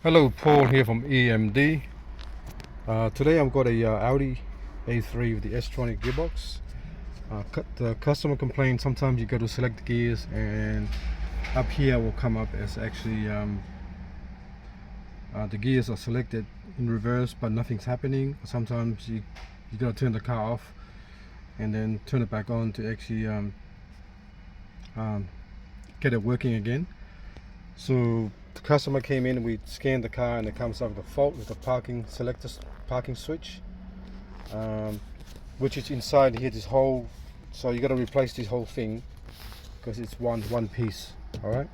Hello, Paul here from EMD. Today I've got a Audi A3 with the S-tronic gearbox. The customer complained sometimes you go to select the gears and up here will come up as actually the gears are selected in reverse but nothing's happening. Sometimes you gotta turn the car off and then turn it back on to actually get it working again. So the customer came in, we scanned the car, and it comes up with a fault with the parking switch, which is inside here, this whole. So you got to replace this whole thing because it's one piece. All right,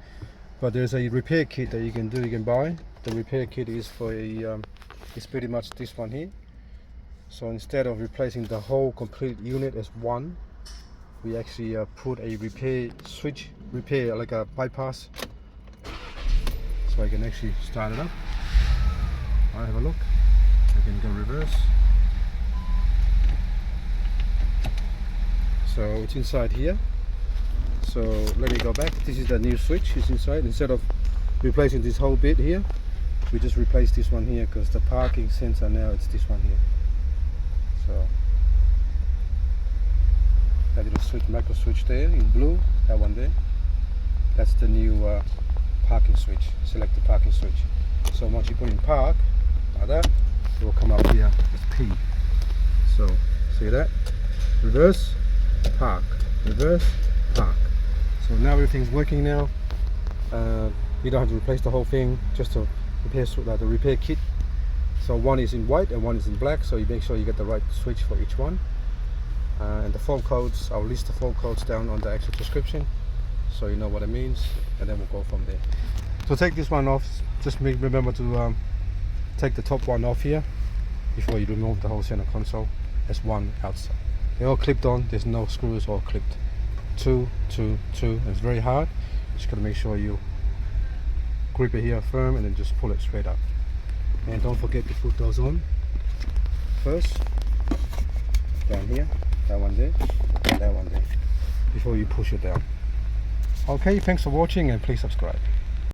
but there's a repair kit that you can do. You can buy. The repair kit is for a. It's pretty much this one here. So instead of replacing the whole complete unit as one, we actually put a repair switch, like a bypass. So I can actually start it up. I'll have a look. I can go reverse. So it's inside here. So let me go back. This is the new switch. It's inside. Instead of replacing this whole bit here, we just replace this one here because the parking sensor now it's this one here. So that little switch, micro switch there in blue, that one there. That's the new parking switch. Select the parking switch. So once you put in park like that, it will come up here as P. So see that? Reverse, park, reverse, park. So now everything's working now. You don't have to replace the whole thing, just to repair the repair kit. So one is in white and one is in black, so you make sure you get the right switch for each one. And the fault codes, I'll list the fault codes down on the actual description, so you know what it means, and then we'll go from there. So take this one off. Just remember to take the top one off here before you remove the whole center console. There's one outside. They're all clipped on. There's no screws all clipped. Two. It's very hard. Just gotta make sure you grip it here firm and then just pull it straight up. And don't forget to put those on first. Down here, that one there, and that one there, before you push it down. Okay, thanks for watching and please subscribe.